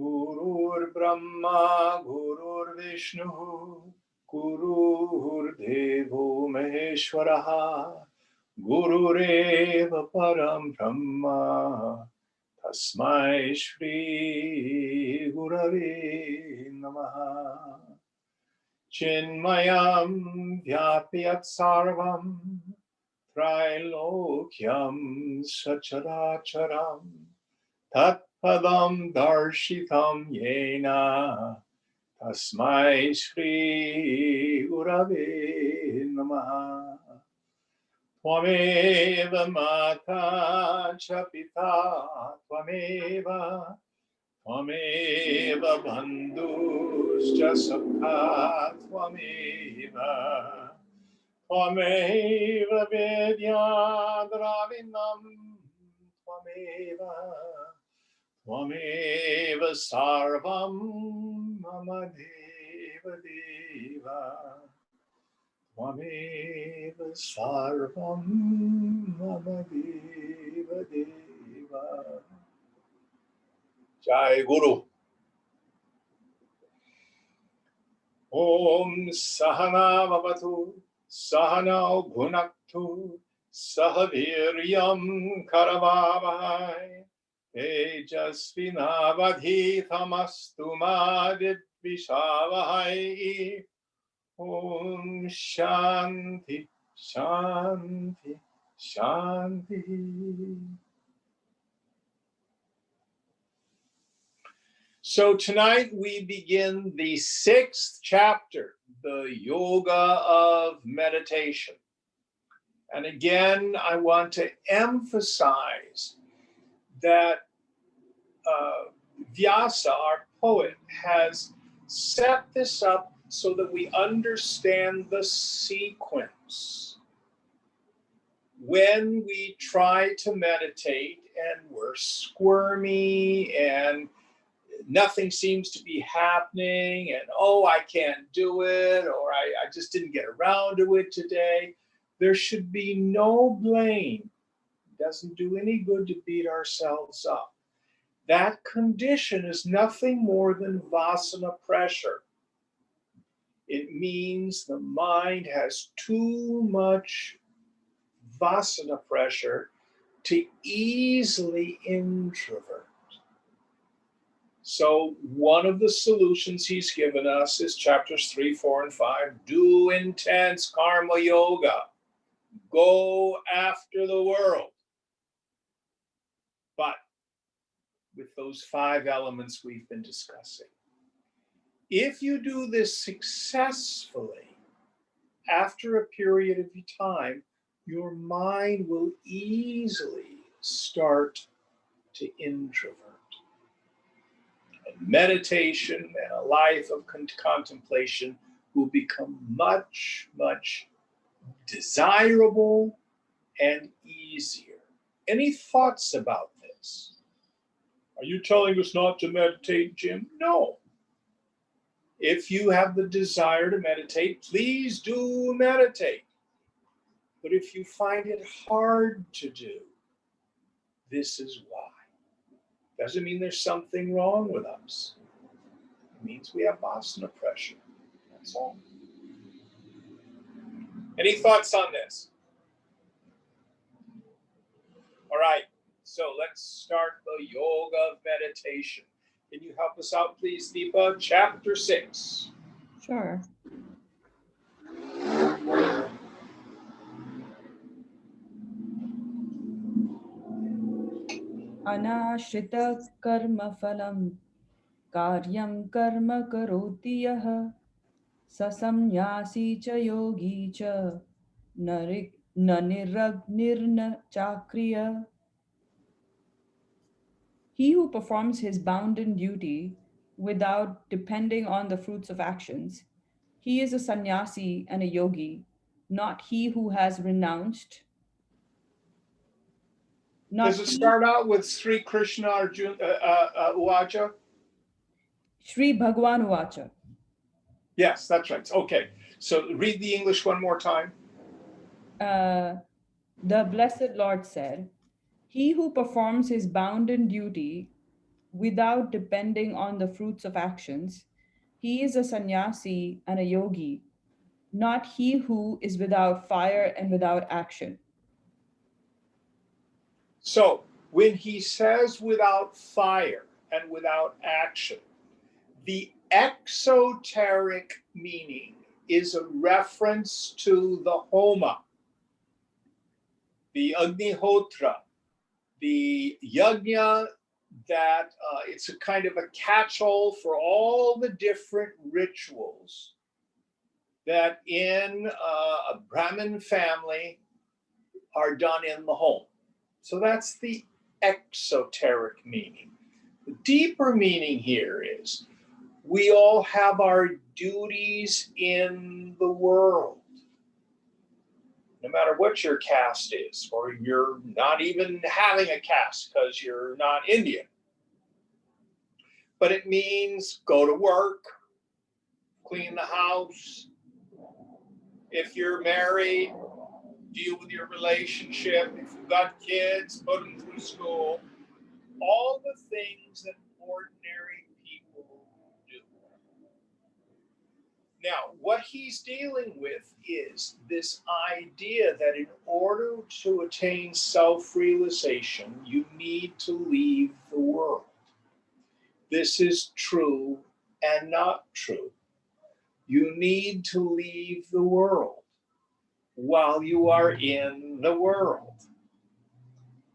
Gurur Brahma, Gurur Vishnu, Gurur Devo Maheshwaraha, Gurureva Param Brahma, Tasmai Shri Gurave Namaha. Chinmayam Vyapyat Sarvam, Trilokyam Sacharacharam, Tat Padam Darshitam Yena, Tasmai Shri Gurave Namaha. Tvameva Mata cha Pita, Tvameva Bandhuscha Sakha, Tvameva Vedya Dravinam, Tvameva Sarvam Mama Deva Deva, Tvameva Sarvam Mama Deva Deva. Jai Guru. Om Sahana Vavatu, Sahana Bhunaktu, Sahaviryam Karavavahai, Tejasvinavadhitamastu ma Vidvishavahai. Om Shanti, Shanti, Shanti. So tonight we begin the 6th chapter, the Yoga of Meditation. And again, I want to emphasize that Vyasa, our poet, has set this up so that we understand the sequence. When we try to meditate and we're squirmy and nothing seems to be happening, and oh, I can't do it, or I just didn't get around to it today, there should be no blame. It doesn't do any good to beat ourselves up. That condition is nothing more than vasana pressure. It means the mind has too much vasana pressure to easily introvert. So one of the solutions he's given us is chapters 3, 4, and 5. Do intense karma yoga. Go after the world. But with those 5 elements we've been discussing. If you do this successfully, after a period of time, your mind will easily start to introvert. And meditation and a life of contemplation will become much, much desirable and easier. Any thoughts about this? Are you telling us not to meditate, Jim? No. If you have the desire to meditate, please do meditate. But if you find it hard to do, this is why. Doesn't mean there's something wrong with us. It means we have vasana pressure. That's all. Any thoughts on this? All right, so let's start the yoga of meditation. Can you help us out, please, Deepa? Chapter 6. Sure. Anashrita karma phalam karyam karma karoti yaha sasamyasi cha yogi cha na niragnirna chakriya. He who performs his bounden duty without depending on the fruits of actions, he is a sannyasi and a yogi, not he who has renounced, Does not it he. start out with Sri Krishna Arjuna Uvacha? Sri Bhagwan Vacha. Yes, that's right. Okay. So read the English one more time. The blessed Lord said, he who performs his bounden duty without depending on the fruits of actions, he is a sannyasi and a yogi, not he who is without fire and without action. So when he says without fire and without action, the exoteric meaning is a reference to the Homa, the Agnihotra, the Yajna, that it's a kind of a catch-all for all the different rituals that in a Brahmin family are done in the home. So that's the exoteric meaning. The deeper meaning here is we all have our duties in the world. No matter what your caste is, or you're not even having a caste because you're not Indian. But it means go to work, clean the house. If you're married, deal with your relationship. If you've got kids, put them through school. All the things that ordinary people do. Now, what he's dealing with is this idea that in order to attain self-realization, you need to leave the world. This is true and not true. You need to leave the world while you are in the world.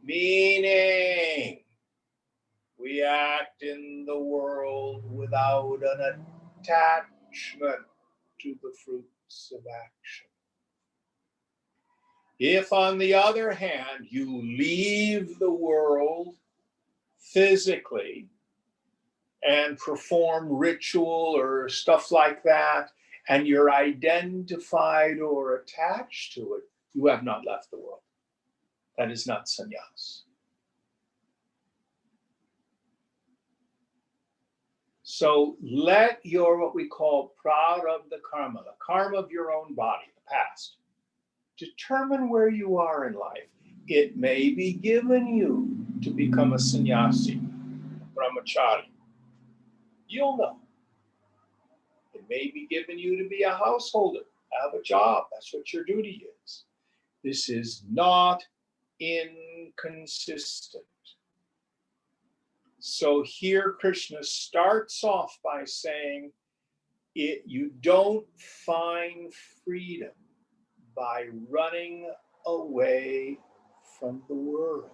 Meaning, we act in the world without an attachment to the fruits of action. If, on the other hand, you leave the world physically and perform ritual or stuff like that, and you're identified or attached to it, you have not left the world. That is not sannyas. So let your, what we call prarabdha the karma of your own body, the past, determine where you are in life. It may be given you to become a sannyasi, brahmachari. You'll know. It may be given you to be a householder, have a job. That's what your duty is. This is not inconsistent. So here Krishna starts off by saying, you don't find freedom by running away from the world.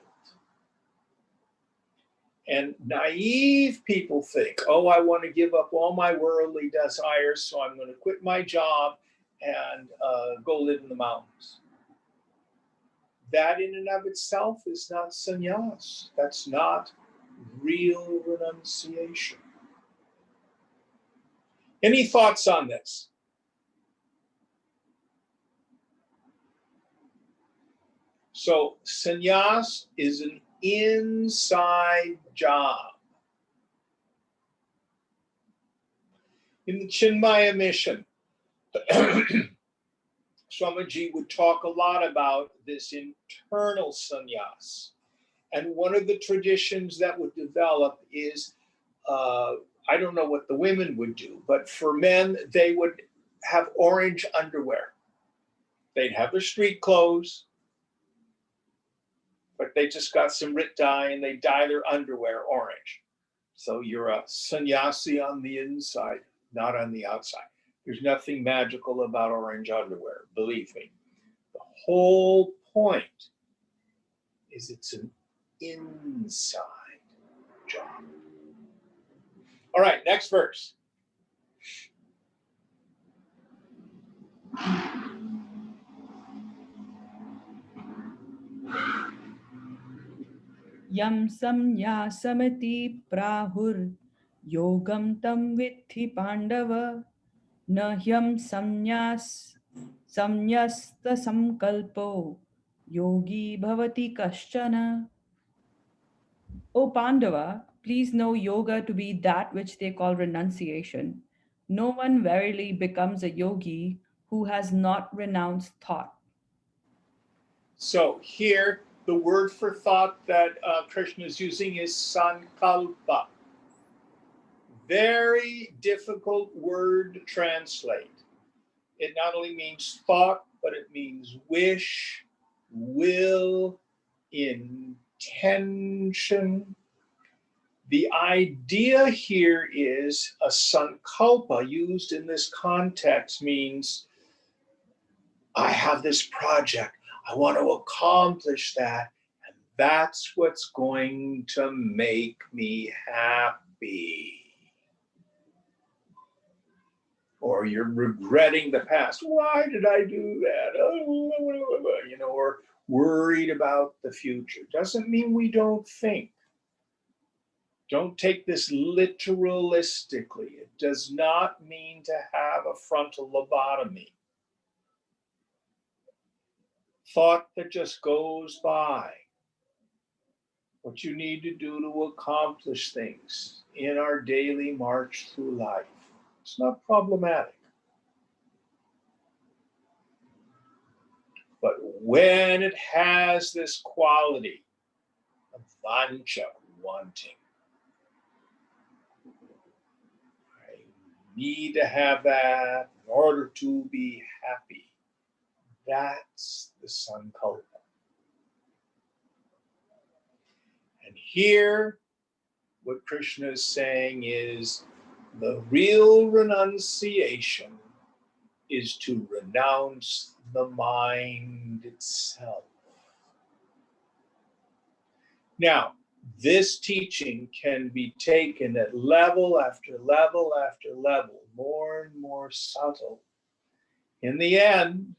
And naive people think, oh, I want to give up all my worldly desires, so I'm going to quit my job and go live in the mountains. That in and of itself is not sannyas. That's not real renunciation. Any thoughts on this? So sannyas is an inside job. In the Chinmaya mission, Swamiji would talk a lot about this internal sannyas. And one of the traditions that would develop is, I don't know what the women would do, but for men, they would have orange underwear. They'd have their street clothes, but they just got some Rit dye and they dye their underwear orange. So you're a sannyasi on the inside, not on the outside. There's nothing magical about orange underwear, believe me. The whole point is it's an inside job. All right, next verse. Yam samyasamati prahur yogam tam vitti pandava nahyam samyasta samkalpo yogi bhavati kaschana. O Pandava, please know yoga to be that which they call renunciation. No one verily becomes a yogi who has not renounced thought. So here, the word for thought that Krishna is using is sankalpa. Very difficult word to translate. It not only means thought, but it means wish, will, intention. The idea here is a sankalpa used in this context means I have this project. I want to accomplish that. And that's what's going to make me happy. Or you're regretting the past. Why did I do that? Or worried about the future. Doesn't mean we don't think. Don't take this literalistically. It does not mean to have a frontal lobotomy. Thought that just goes by. What you need to do to accomplish things in our daily march through life. It's not problematic. But when it has this quality of vancha, wanting, I need to have that in order to be happy. That's the sankalpa. And here, what Krishna is saying is the real renunciation is to renounce the mind itself. Now, this teaching can be taken at level after level after level, more and more subtle. In the end,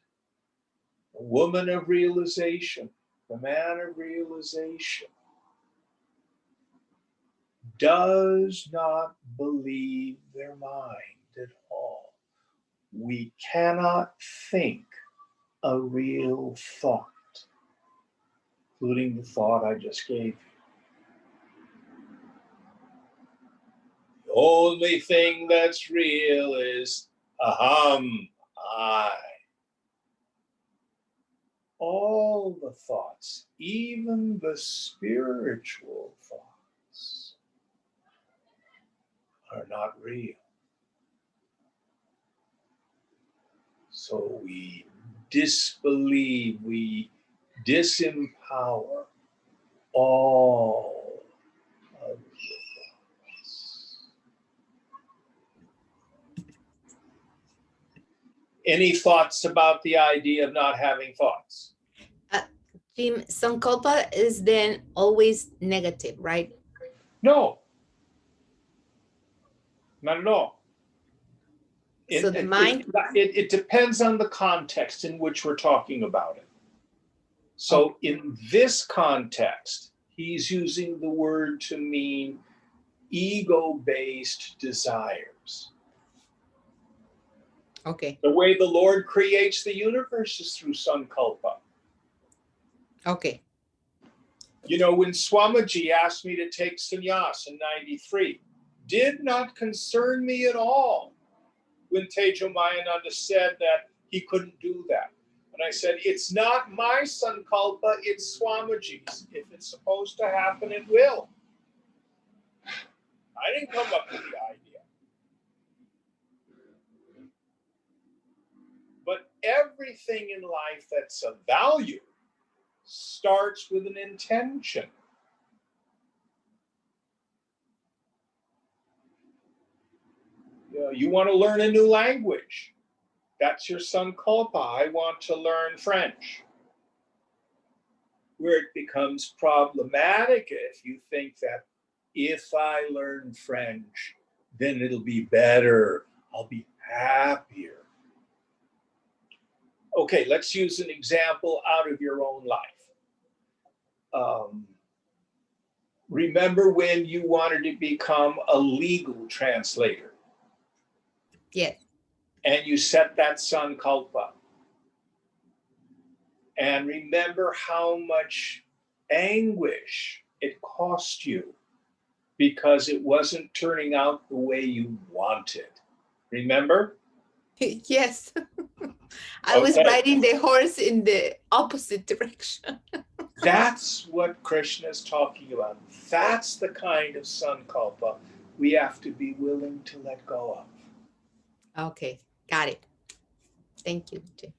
the woman of realization, the man of realization, does not believe their mind at all. We cannot think a real thought, including the thought I just gave you. The only thing that's real is aham, I. All the thoughts, even the spiritual thoughts, are not real. So we disbelieve, we disempower all of the thoughts. Any thoughts about the idea of not having thoughts? Jim, sankalpa is then always negative, right? No, not at all. So the mind. It depends on the context in which we're talking about it. So in this context, he's using the word to mean ego-based desires. Okay. The way the Lord creates the universe is through sankalpa. Okay. You know, when Swamiji asked me to take sannyas in 93, did not concern me at all when Tejo Mayananda said that he couldn't do that. And I said, it's not my sankalpa, it's Swamiji's. If it's supposed to happen, it will. I didn't come up with the idea. But everything in life that's of value starts with an intention. You want to learn a new language. That's your sankalpa. I want to learn French. Where it becomes problematic if you think that if I learn French, then it'll be better. I'll be happier. Okay, let's use an example out of your own life. Remember when you wanted to become a legal translator? Yes. And you set that sankalpa. And remember how much anguish it cost you because it wasn't turning out the way you wanted. Remember? Yes. I was riding the horse in the opposite direction. That's what Krishna is talking about. That's the kind of sankalpa we have to be willing to let go of. Okay, got it. Thank you, Jim.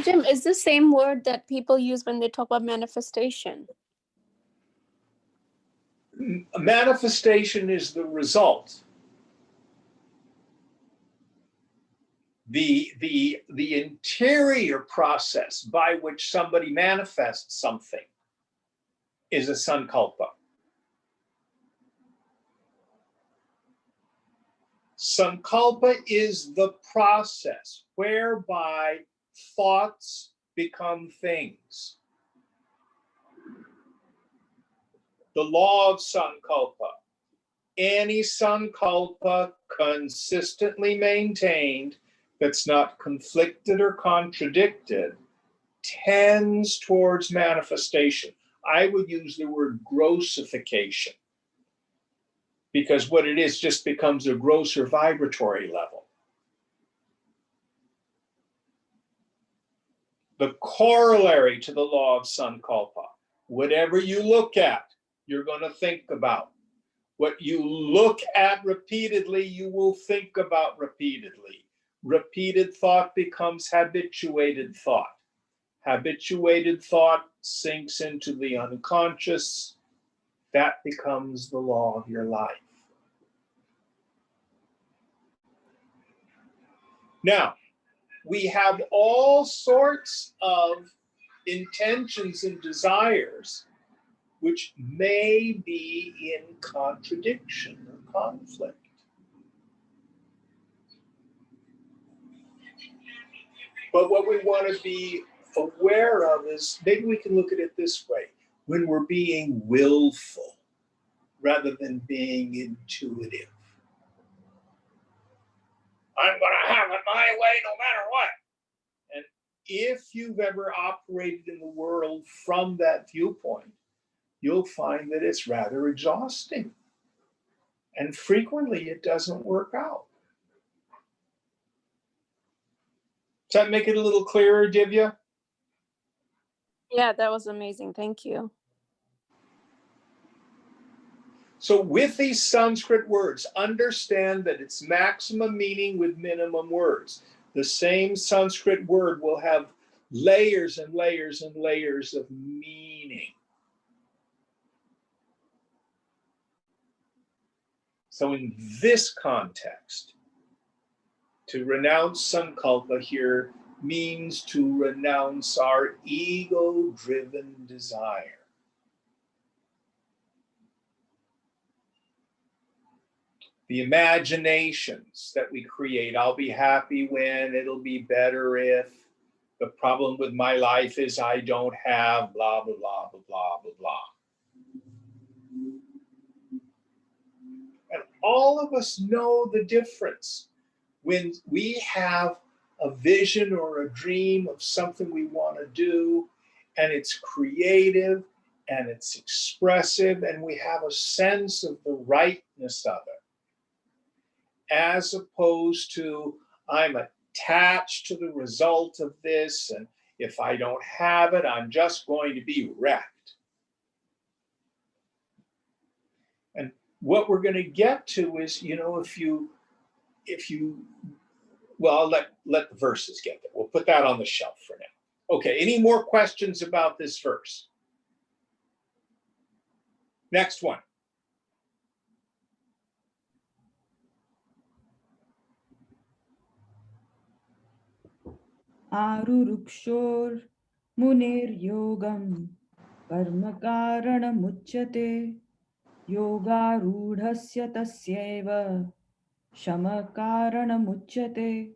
Jim, is the same word that people use when they talk about manifestation? Manifestation is the result. The interior process by which somebody manifests something is a sankalpa. Sankalpa is the process whereby thoughts become things. The law of sankalpa. Any sankalpa consistently maintained that's not conflicted or contradicted tends towards manifestation. I would use the word grossification because what it is just becomes a grosser vibratory level. The corollary to the law of sankalpa, whatever you look at, you're going to think about. What you look at repeatedly, you will think about repeatedly. Repeated thought becomes habituated thought. Habituated thought sinks into the unconscious. That becomes the law of your life. Now, we have all sorts of intentions and desires which may be in contradiction or conflict. But what we want to be aware of is, maybe we can look at it this way, when we're being willful rather than being intuitive. I'm going to have it my way no matter what. And if you've ever operated in the world from that viewpoint, you'll find that it's rather exhausting. And frequently it doesn't work out. Does that make it a little clearer, Divya? Yeah, that was amazing. Thank you. So with these Sanskrit words, understand that it's maximum meaning with minimum words. The same Sanskrit word will have layers and layers and layers of meaning. So in this context, to renounce sankalpa here means to renounce our ego-driven desire. The imaginations that we create, I'll be happy when, it'll be better if, the problem with my life is I don't have, blah, blah, blah, blah, blah, blah, blah. And all of us know the difference. When we have a vision or a dream of something we want to do, and it's creative and it's expressive, and we have a sense of the rightness of it, as opposed to I'm attached to the result of this, and if I don't have it, I'm just going to be wrecked. And what we're going to get to is, if you well, I'll let the verses get there. We'll put that on the shelf for now. Okay, any more questions about this verse? Next one. Arurukshor munir yogam karma karanamuchyate yoga rudhasya tasyeva shama karanamuchyate.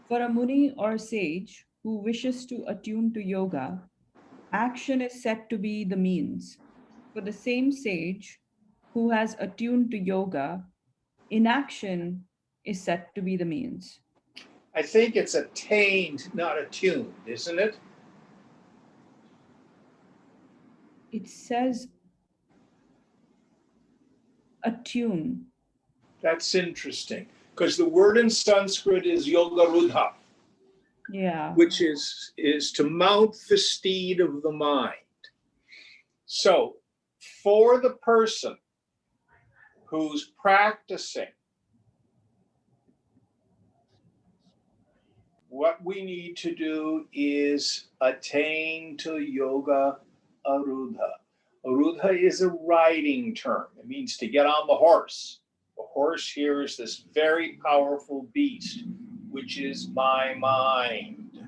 For a muni or sage who wishes to attune to yoga, action is said to be the means, For the same sage who has attuned to yoga, inaction is said to be the means. I think it's attained, not attuned, isn't it? It says attune. That's interesting, because the word in Sanskrit is yoga rudha, Yeah. which is to mount the steed of the mind. So for the person who's practicing, what we need to do is attain to yoga arudha. Arudha is a riding term. It means to get on the horse. The horse here is this very powerful beast, which is my mind.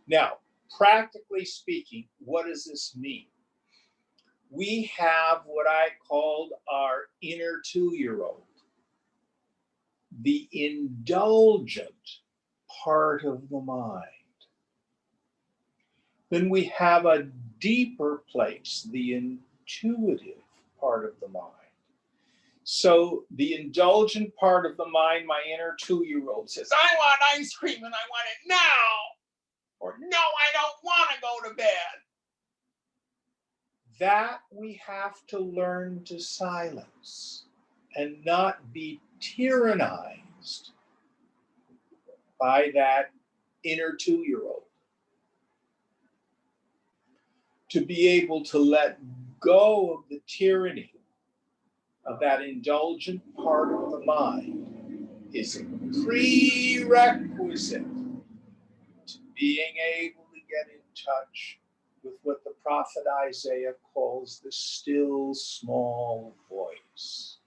Now, practically speaking, what does this mean? We have what I called our inner 2-year-old, the indulgent part of the mind. Then we have a deeper place, the intuitive part of the mind. So the indulgent part of the mind, my inner 2-year-old says, I want ice cream and I want it now. Or no, I don't want to go to bed. That we have to learn to silence and not be tyrannized by that inner 2-year-old. To be able to let go of the tyranny of that indulgent part of the mind is a prerequisite to being able to get in touch with what the prophet Isaiah calls the still small voice,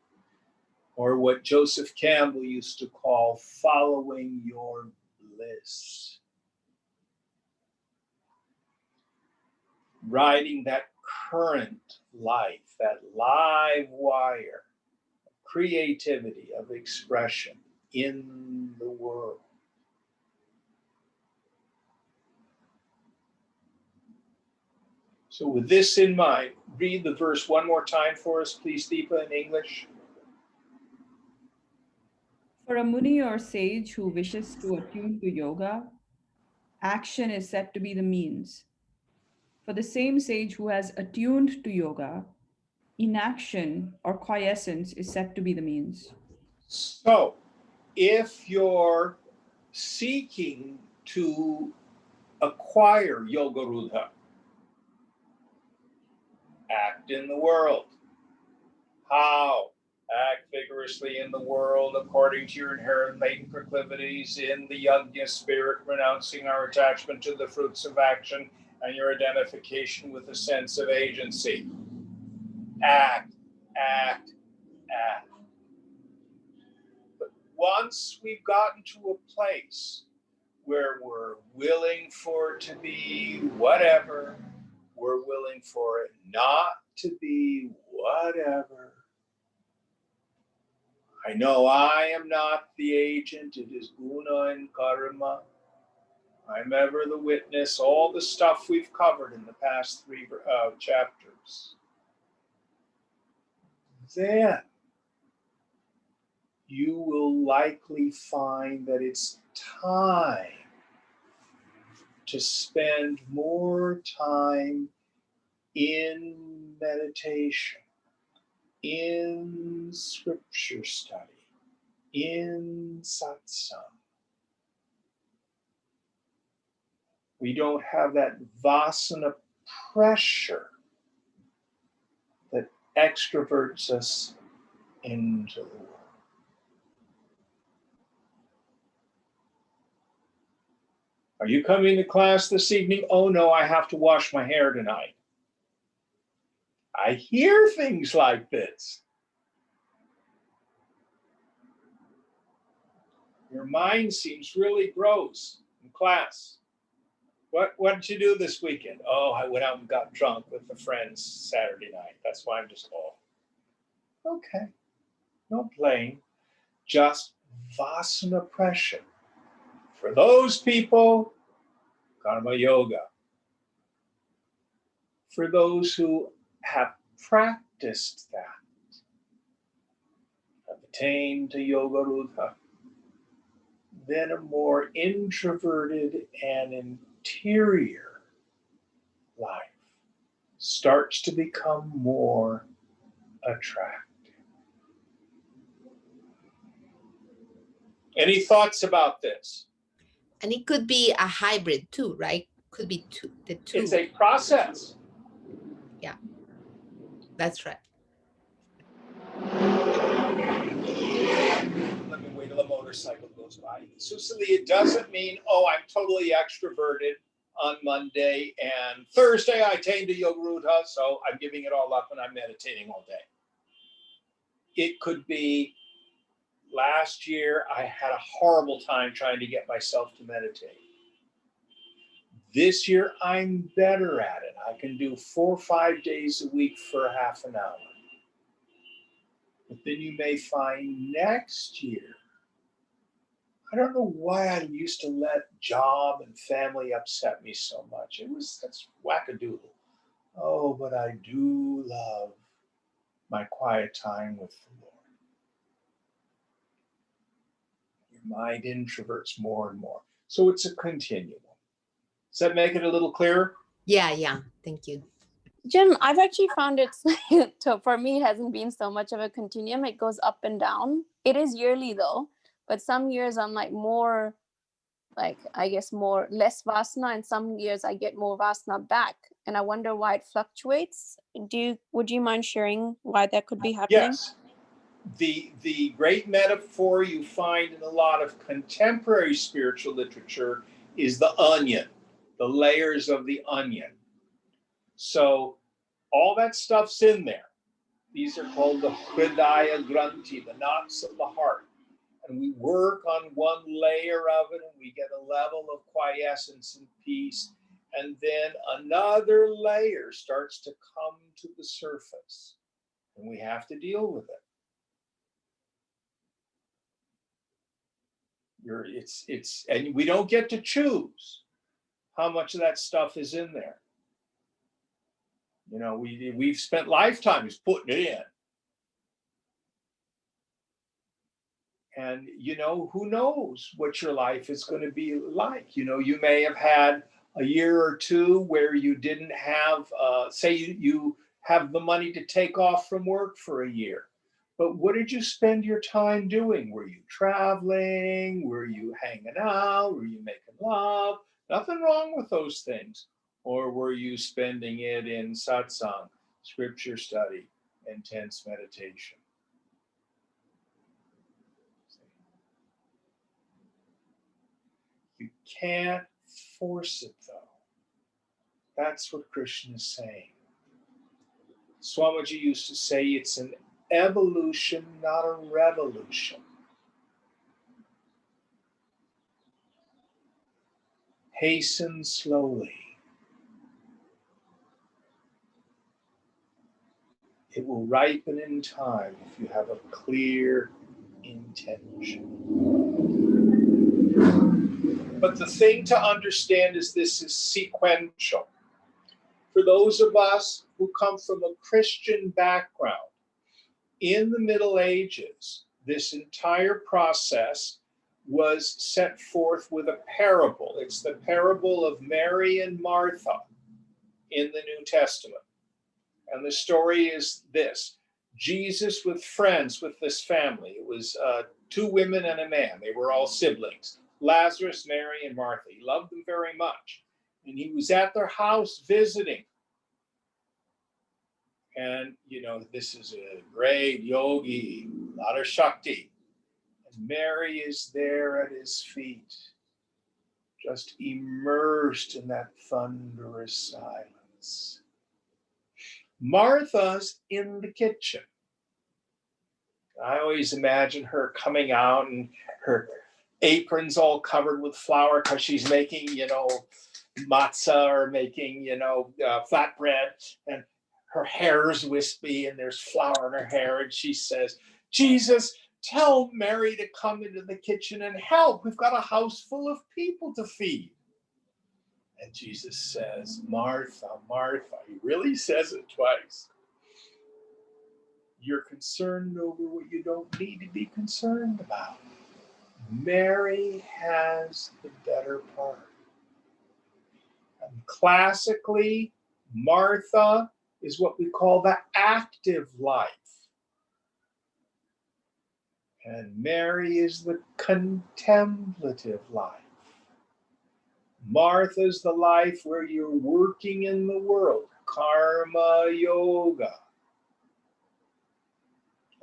or what Joseph Campbell used to call following your bliss. Riding that current life, that live wire of creativity, of expression in the world. So with this in mind, read the verse one more time for us, please, Deepa, in English. For a Muni or sage who wishes to attune to yoga, action is said to be the means. For the same sage who has attuned to yoga, inaction or quiescence is said to be the means. So if you're seeking to acquire yoga rudha, act in the world. How? Act vigorously in the world according to your inherent latent proclivities in the yajna spirit, renouncing our attachment to the fruits of action and your identification with a sense of agency. Act, act, act. But once we've gotten to a place where we're willing for it to be whatever, we're willing for it not to be whatever. I know I am not the agent, it is guna and karma. I'm ever the witness, all the stuff we've covered in the past 3 chapters. Then you will likely find that it's time to spend more time in meditation, in scripture study, in satsang. We don't have that vasana pressure that extroverts us into the world. Are you coming to class this evening? Oh no, I have to wash my hair tonight. I hear things like this. Your mind seems really gross in class. What did you do this weekend? Oh, I went out and got drunk with the friends Saturday night. That's why I'm just off. Okay, no blame, just vasana pressure. For those people, karma yoga. for those who have practiced that, have attained to Yoga Rudha, then a more introverted and interior life starts to become more attractive. Any thoughts about this? And it could be a hybrid too, right? Could be the two. It's a process. Yeah, that's right. Let me wait till the motorcycle goes by. Susili, it doesn't mean, oh, I'm totally extroverted on Monday and Thursday I attained to Yoga Rudha, so I'm giving it all up and I'm meditating all day. It could be, last year I had a horrible time trying to get myself to meditate. This year I'm better at it. I can do 4 or 5 days a week for half an hour. But then you may find next year, I don't know why I used to let job and family upset me so much. That's wackadoodle. Oh, but I do love my quiet time with the Lord. Your mind introverts more and more. So it's a continuum. Does that make it a little clearer? Yeah. Thank you. Jim, I've actually found for me, it hasn't been so much of a continuum. It goes up and down. It is yearly though, but some years I'm like more, like I guess less Vasana, and some years I get more Vasana back. And I wonder why it fluctuates. Would you mind sharing why that could be happening? Yes. The great metaphor you find in a lot of contemporary spiritual literature is the onion, the layers of the onion. So all that stuff's in there. These are called the Hridaya Granthi, the knots of the heart. And we work on one layer of it and we get a level of quiescence and peace. And then another layer starts to come to the surface. And we have to deal with it. And we don't get to choose how much of that stuff is in there. You know, we've spent lifetimes putting it in. And, you know, who knows what your life is going to be like. You know, you may have had a year or two where you didn't have, say you have the money to take off from work for a year. But what did you spend your time doing? Were you traveling? Were you hanging out? Were you making love? Nothing wrong with those things. Or were you spending it in satsang, scripture study, intense meditation? You can't force it though. That's what Krishna is saying. Swamiji used to say it's an evolution, not a revolution. Hasten slowly. It will ripen in time if you have a clear intention. But the thing to understand is this is sequential. For those of us who come from a Christian background, in the Middle Ages, this entire process was set forth with a parable. It's the parable of Mary and Martha in the New Testament. And the story is this: Jesus with friends with this family. It was 2 women and a man. They were all siblings. Lazarus, Mary, and Martha. He loved them very much. And he was at their house visiting. And, you know, this is a great yogi, a lot of Shakti. And Mary is there at his feet, just immersed in that thunderous silence. Martha's in the kitchen. I always imagine her coming out and her apron's all covered with flour because she's making, you know, matzah or making, you know, flatbread, and her hair's wispy and there's flour in her hair. And she says, Jesus, tell Mary to come into the kitchen and help. We've got a house full of people to feed. And Jesus says, Martha, Martha. He really says it twice. You're concerned over what you don't need to be concerned about. Mary has the better part. And classically, Martha is what we call the active life. And Mary is the contemplative life. Martha's the life where you're working in the world, karma yoga.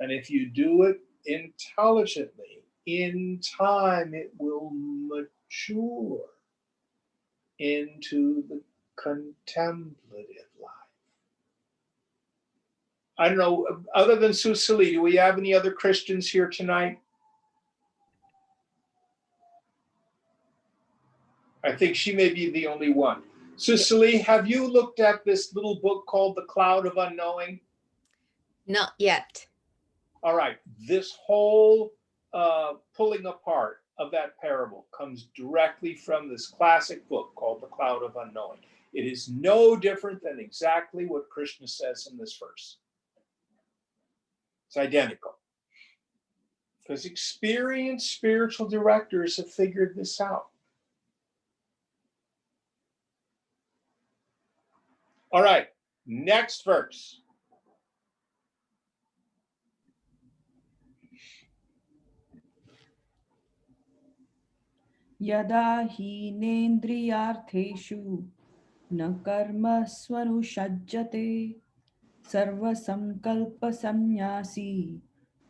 And if you do it intelligently, in time it will mature into the contemplative life. I don't know, other than Susili, do we have any other Christians here tonight? I think she may be the only one. Susili, have you looked at this little book called The Cloud of Unknowing? Not yet. All right, this whole pulling apart of that parable comes directly from this classic book called The Cloud of Unknowing. It is no different than exactly what Krishna says in this verse. It's identical. Because experienced spiritual directors have figured this out. All right, next verse. Yada hinendriyartheshu na karma swanushajjate sarva sankalpa samyasi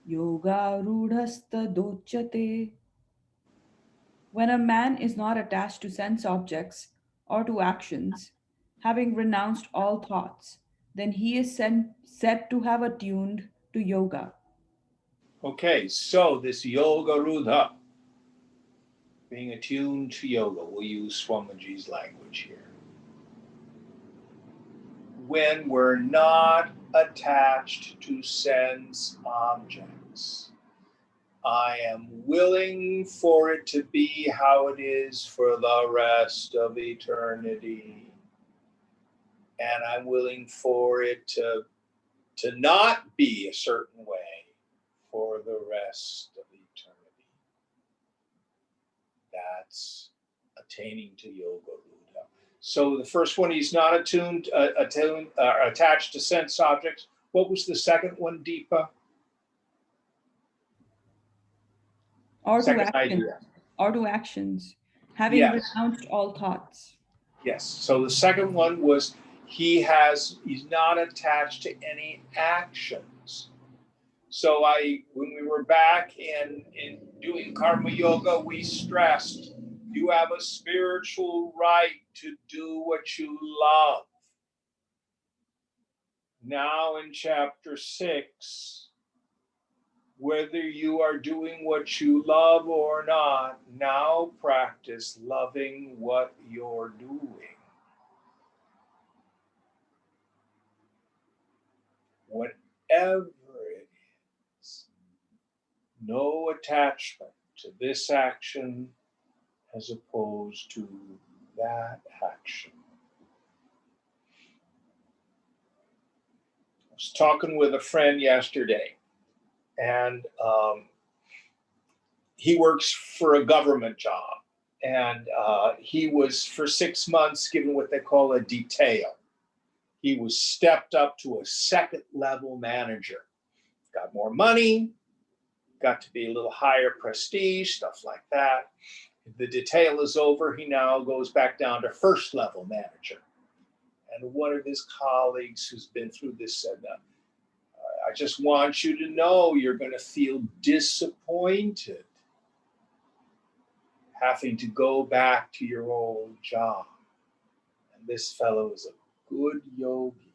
yoga rudhastadochyate. When a man is not attached to sense objects or to actions, having renounced all thoughts, then he is said to have attuned to yoga. Okay, so this yoga rudha, being attuned to yoga, we'll use Swamiji's language here. When we're not attached to sense objects, I am willing for it to be how it is for the rest of eternity. And I'm willing for it to not be a certain way for the rest of eternity. That's attaining to yoga rudha. So the first one, he's not attached to sense objects. What was the second one, Deepa? Or Second to actions, idea. or to actions, having Yes. renounced all thoughts. Yes. So the second one was he's not attached to any actions. So when we were back in doing karma yoga, we stressed you have a spiritual right to do what you love. Now in chapter 6, whether you are doing what you love or not, now practice loving what you're doing. Whatever it is, no attachment to this action as opposed to that action. I was talking with a friend yesterday, and he works for a government job, and he was for 6 months given what they call a detail. He was stepped up to a second level manager, got more money, got to be a little higher prestige, stuff like that. If the detail is over, he now goes back down to first level manager. And one of his colleagues who's been through this said, I just want you to know you're going to feel disappointed having to go back to your old job. And this fellow is a good yogi.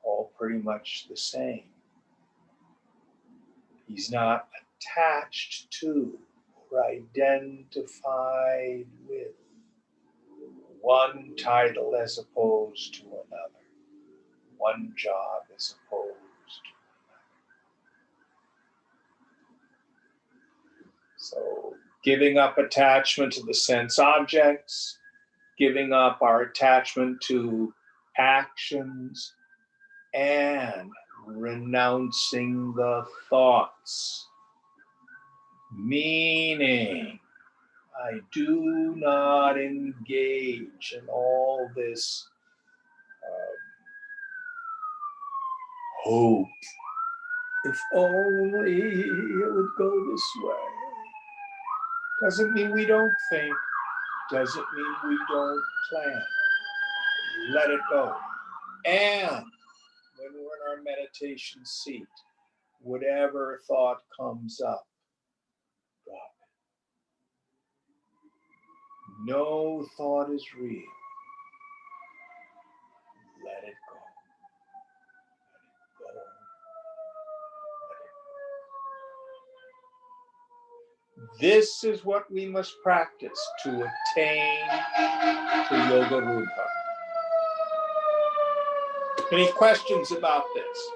All pretty much the same. He's not attached to or identified with one title as opposed to another, one job as opposed to another. So Giving up attachment to the sense objects, giving up our attachment to actions, and renouncing the thoughts. Meaning, I do not engage in all this hope. If only it would go this way. Doesn't mean we don't think, doesn't mean we don't plan. Let it go. And when we're in our meditation seat, whatever thought comes up, drop it. No thought is real. Let it go. Let it go. This is what we must practice to attain to Yoga Rudha. Any questions about this?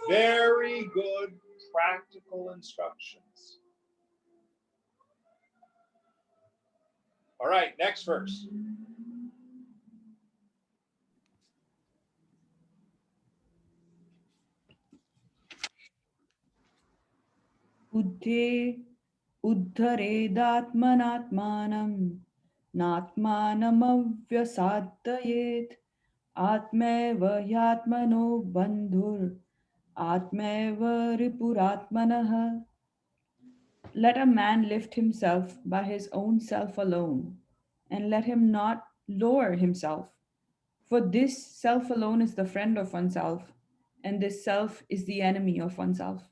Very good practical instructions. All right, next verse. Buddhe uddharedatmanatmanam natmanamavyasatayet atmeva yatmano bandhur atmeva ripuratmanah. Let a man lift himself by his own self alone, and let him not lower himself. For this self alone is the friend of oneself, and this self is the enemy of oneself.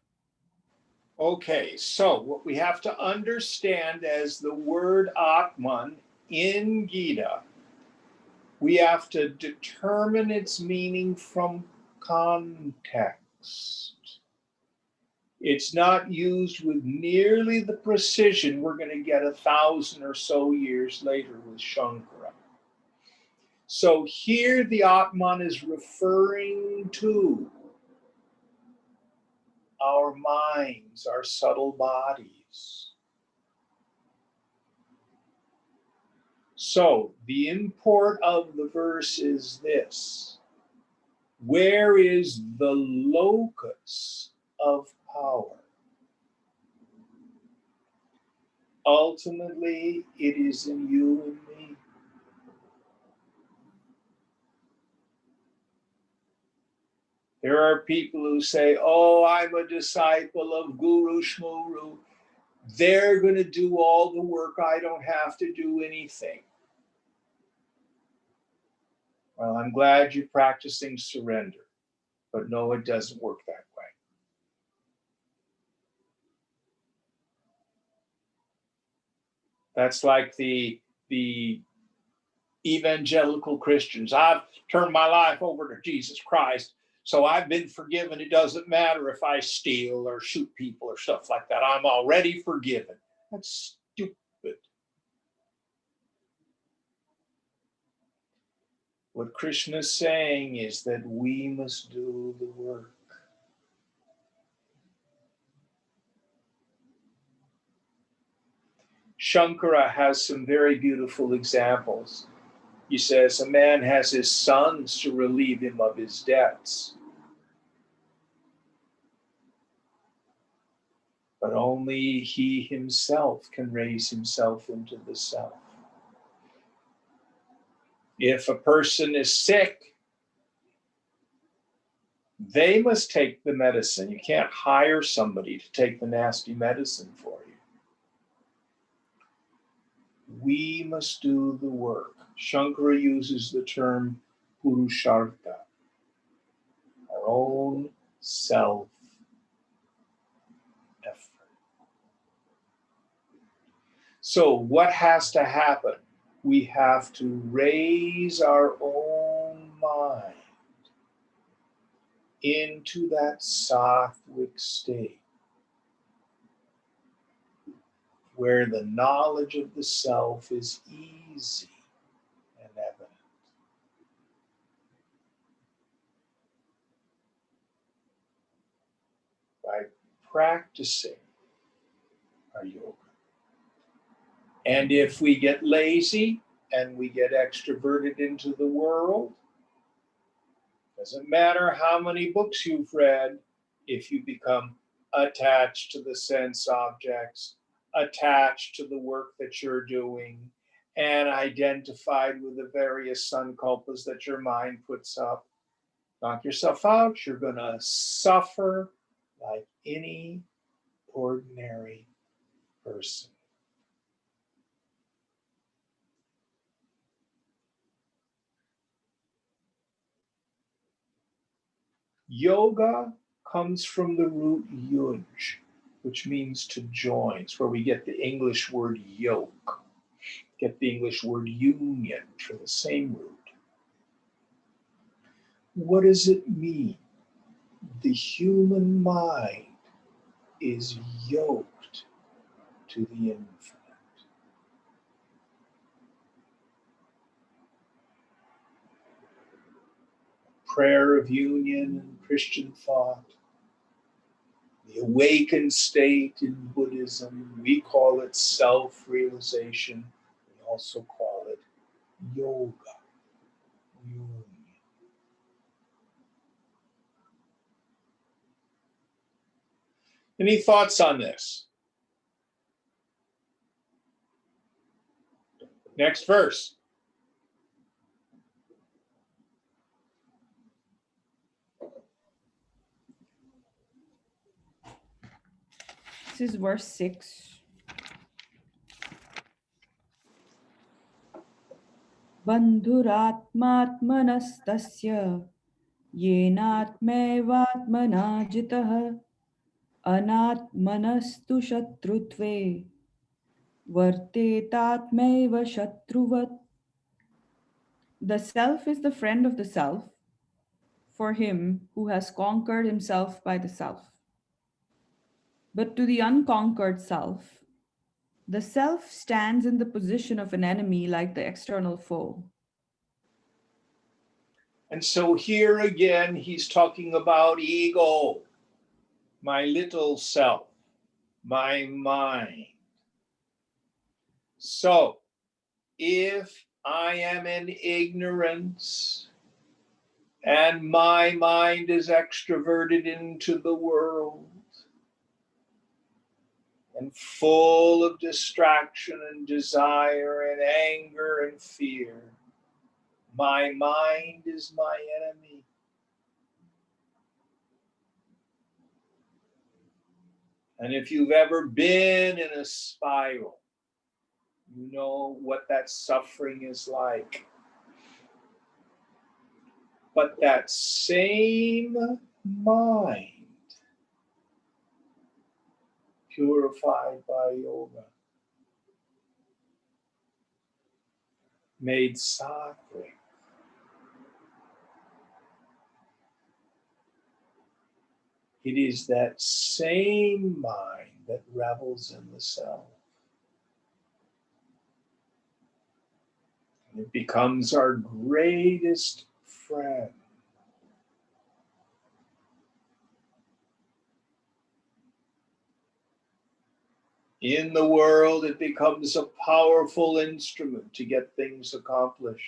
Okay, so what we have to understand as the word Atman in Gita, we have to determine its meaning from context. It's not used with nearly the precision we're going to get 1,000 or so years later with Shankara. So here the Atman is referring to our minds, our subtle bodies. So the import of the verse is this: where is the locus of power? Ultimately, it is in you and me. There are people who say, oh, I'm a disciple of Guru Shmuru. They're going to do all the work. I don't have to do anything. Well, I'm glad you're practicing surrender, but no, it doesn't work that way. That's like the evangelical Christians. I've turned my life over to Jesus Christ, so I've been forgiven. It doesn't matter if I steal or shoot people or stuff like that. I'm already forgiven. That's stupid. What Krishna is saying is that we must do the work. Shankara has some very beautiful examples. He says a man has his sons to relieve him of his debts, but only he himself can raise himself into the self. If a person is sick, they must take the medicine. You can't hire somebody to take the nasty medicine for you. We must do the work. Shankara uses the term purushartha, our own self effort. So what has to happen? We have to raise our own mind into that sattvic state where the knowledge of the self is easy and evident. By practicing our yoga, And if we get lazy and we get extroverted into the world, doesn't matter how many books you've read, if you become attached to the sense objects, attached to the work that you're doing, and identified with the various sankalpas that your mind puts up, knock yourself out, you're going to suffer like any ordinary person. Yoga comes from the root yuj, which means to join. It's where we get the English word yoke, get the English word union from the same root. What does it mean? The human mind is yoked to the infinite. Prayer of union in Christian thought, the awakened state in Buddhism, we call it self-realization. We also call it yoga, union. Any thoughts on this? Next verse. This is verse 6. Bandhuratmatmanastasya yenatmevatmana jitah anatmanastu shatrutve vartetatmeva shatruvat. The self is the friend of the self for him who has conquered himself by the self. But to the unconquered self, the self stands in the position of an enemy like the external foe. And so here again, he's talking about ego, my little self, my mind. So if I am in ignorance and my mind is extroverted into the world and full of distraction and desire and anger and fear, my mind is my enemy. And if you've ever been in a spiral, you know what that suffering is like. But that same mind, purified by yoga, made sattvic, it is that same mind that revels in the self. And it becomes our greatest friend. In the world, it becomes a powerful instrument to get things accomplished.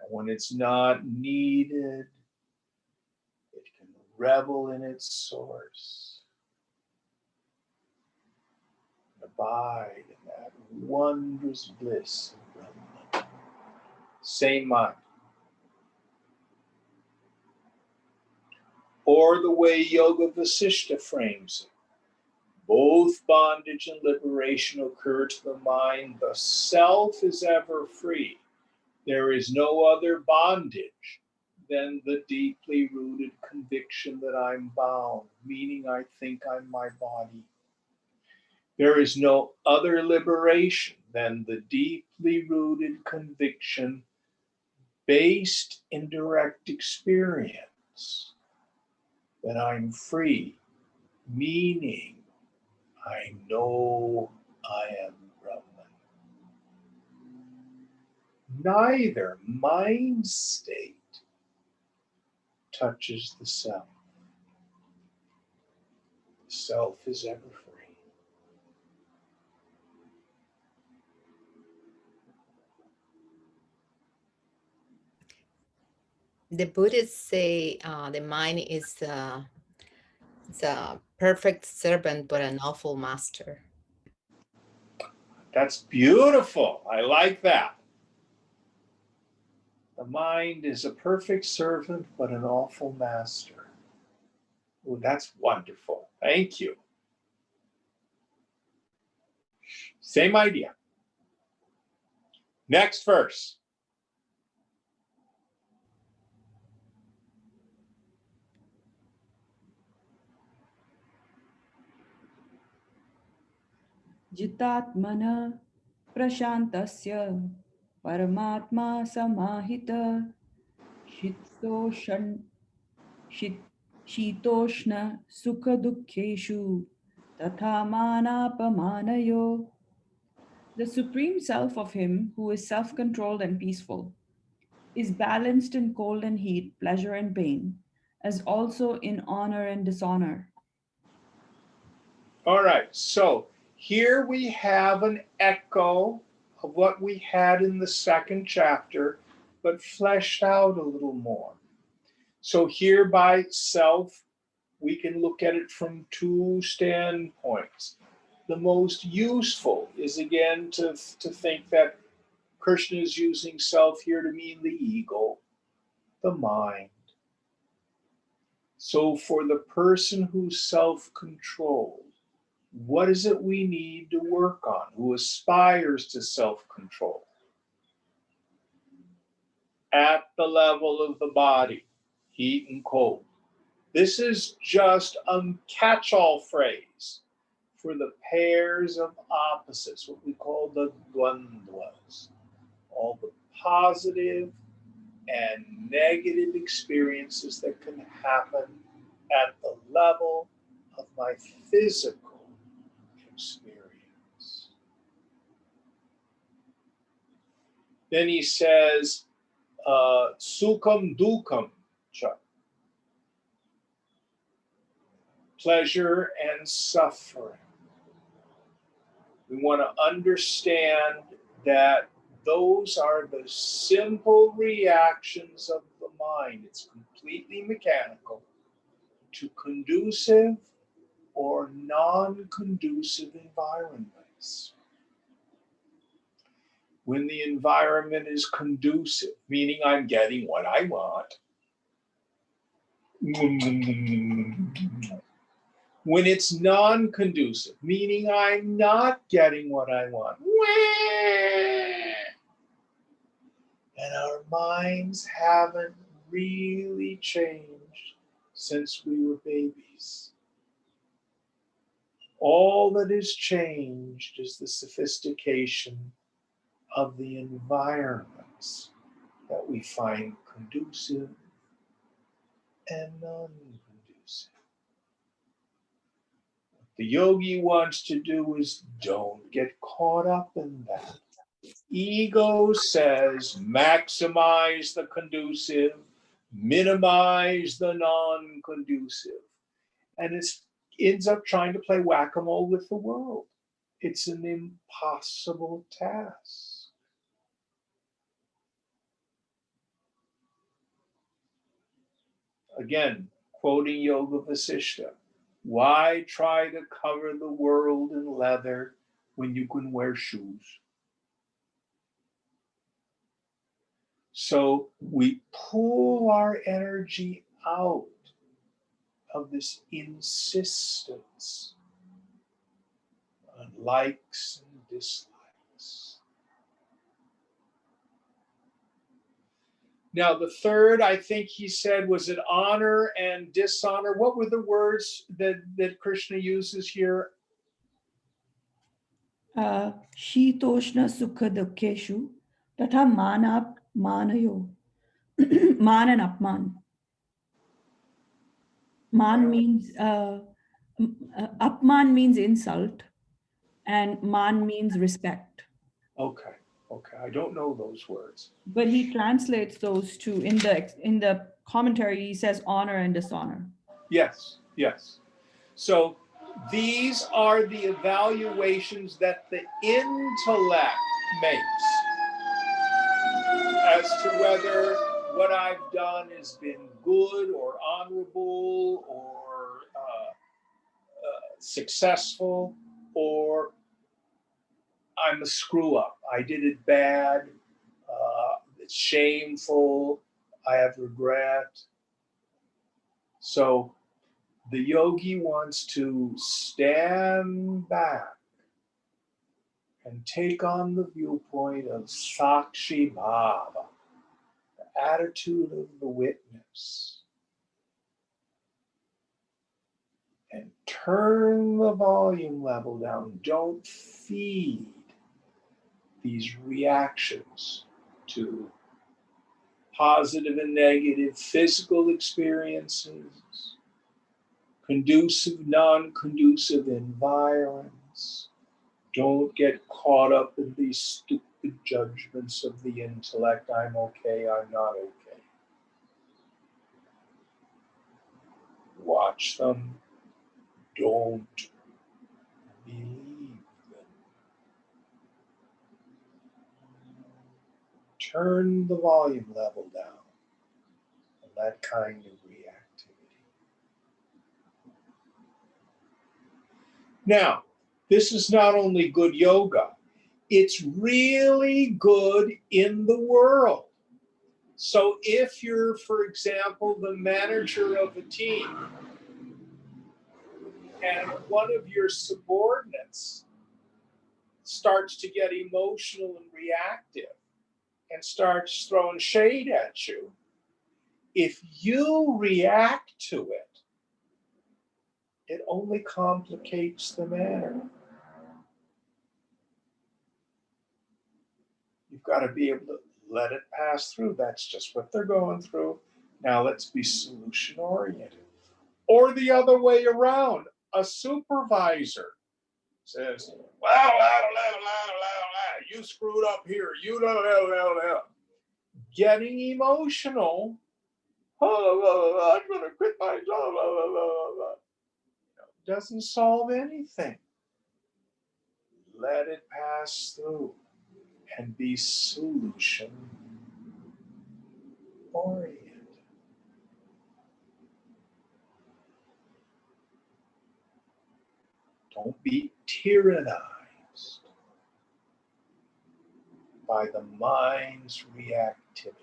And when it's not needed, it can revel in its source, abide in that wondrous bliss of Brahman. Same mind. Or the way Yoga Vasishta frames it. Both bondage and liberation occur to the mind. The self is ever free. There is no other bondage than the deeply rooted conviction that I'm bound, meaning I think I'm my body. There is no other liberation than the deeply rooted conviction based in direct experience that I'm free, meaning I know I am Brahman. Neither mind state touches the self. The self is ever free. The Buddhists say the mind is it's a perfect servant, but an awful master. That's beautiful. I like that. The mind is a perfect servant, but an awful master. Oh, that's wonderful. Thank you. Same idea. Next verse. Jitatmana prashantasya paramatma samahita shitoshan shit shitoshna sukha dukkheshu tatha manapamanayo. The supreme self of him who is self-controlled and peaceful is balanced in cold and heat, pleasure and pain, as also in honor and dishonor. All right, so here we have an echo of what we had in the second chapter, but fleshed out a little more. So here by self, we can look at it from two standpoints. The most useful is again to think that Krishna is using self here to mean the ego, the mind. So for the person who's self-controlled, what is it we need to work on? Who aspires to self-control? At the level of the body, heat and cold. This is just a catch-all phrase for the pairs of opposites, what we call the dvandvas. All the positive and negative experiences that can happen at the level of my physical experience. Then he says, sukham dukham cha, pleasure and suffering. We want to understand that those are the simple reactions of the mind. It's completely mechanical to conducive or non-conducive environments. When the environment is conducive, meaning I'm getting what I want. When it's non-conducive, meaning I'm not getting what I want. And our minds haven't really changed since we were babies. All that has changed is the sophistication of the environments that we find conducive and non-conducive. What the yogi wants to do is don't get caught up in that. Ego says maximize the conducive, minimize the non-conducive. And it ends up trying to play whack-a-mole with the world. It's an impossible task. Again, quoting Yoga Vasishta, why try to cover the world in leather when you can wear shoes? So we pull our energy out of this insistence on likes and dislikes. Now, the third, I think he said, was it honor and dishonor? What were the words that Krishna uses here? Shitoshna sukha dukkheshu tatha manap manayo. Man and apman. Man means apman means insult, and man means respect. Okay, I don't know those words. But he translates those two in the commentary. He says honor and dishonor. Yes. So these are the evaluations that the intellect makes as to whether what I've done has been good or honorable or successful, or I'm a screw up. I did it bad. It's shameful. I have regret. So the yogi wants to stand back and take on the viewpoint of Sakshi Bhava, the attitude of the witness, and turn the volume level down. Don't feed these reactions to positive and negative physical experiences, conducive, non-conducive environments. Don't get caught up in these stupid judgments of the intellect. I'm okay, I'm not okay. Watch them. Don't believe them. Turn the volume level down on that kind of reactivity. Now, this is not only good yoga, it's really good in the world. So if you're, for example, the manager of a team and one of your subordinates starts to get emotional and reactive and starts throwing shade at you, if you react to it, it only complicates the matter. You've got to be able to let it pass through. That's just what they're going through. Now let's be solution oriented. Or the other way around, a supervisor says, you screwed up here, you know. Getting emotional, I'm going to quit my job, doesn't solve anything. Let it pass through and be solution oriented. Don't be tyrannized by the mind's reactivity.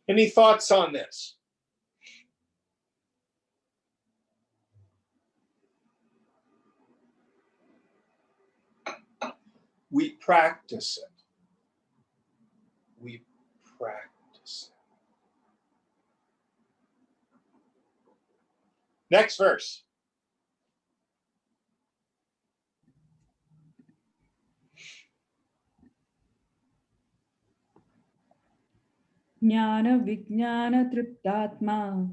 Any thoughts on this? We practice it. We practice it. Next verse. Jnana vijnana triptatma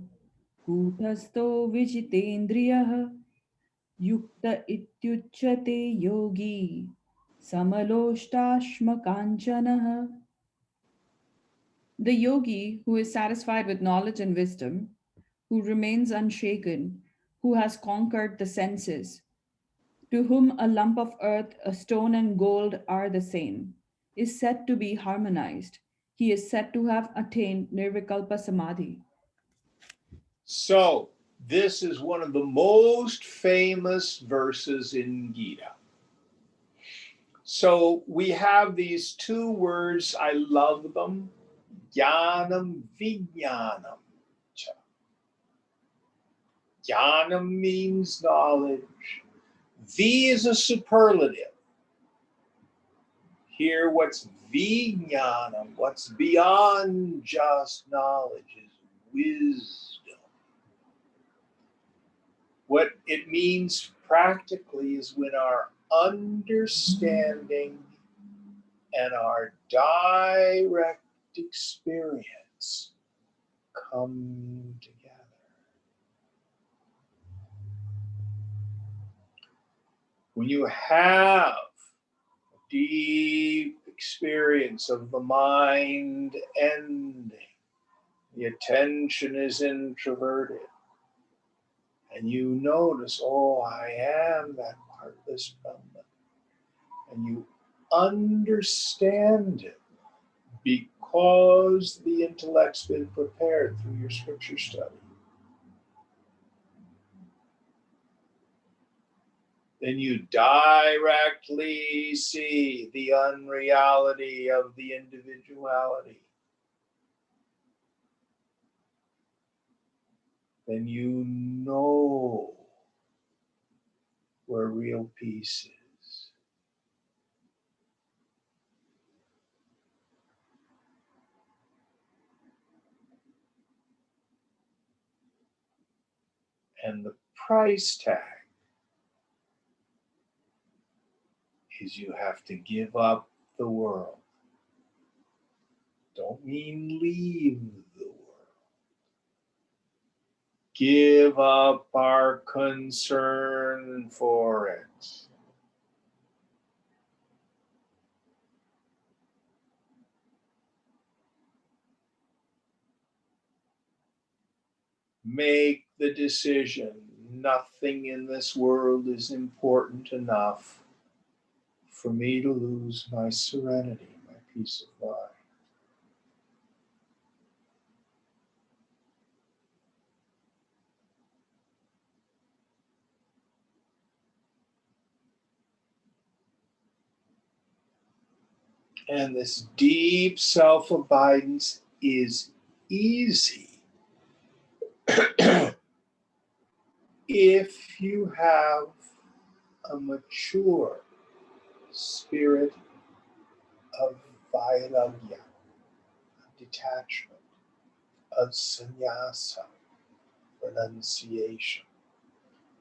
kuthasto vijitendriyah yukta ityuchyate yogi samaloštashma kanchanah. The yogi who is satisfied with knowledge and wisdom, who remains unshaken, who has conquered the senses, to whom a lump of earth, a stone, and gold are the same, is said to be harmonized. He is said to have attained Nirvikalpa Samadhi. So, this is one of the most famous verses in Gita. So, we have these two words, I love them, jnanam, vijnanam. Jnanam means knowledge. V is a superlative. Here, what's vijnanam, what's beyond just knowledge, is wisdom. What it means practically is when our understanding and our direct experience come together. When you have a deep experience of the mind ending, the attention is introverted, and you notice, oh, I am that heartless Brahman. And you understand it because the intellect's been prepared through your scripture study, then you directly see the unreality of the individuality. Then you know where real peace is. And the price tag is you have to give up the world. Don't mean leave the world. Give up our concern for it. Make the decision. Nothing in this world is important enough for me to lose my serenity, my peace of mind. And this deep self-abidance is easy if you have a mature spirit of vairagya, of detachment, of sannyasa, renunciation,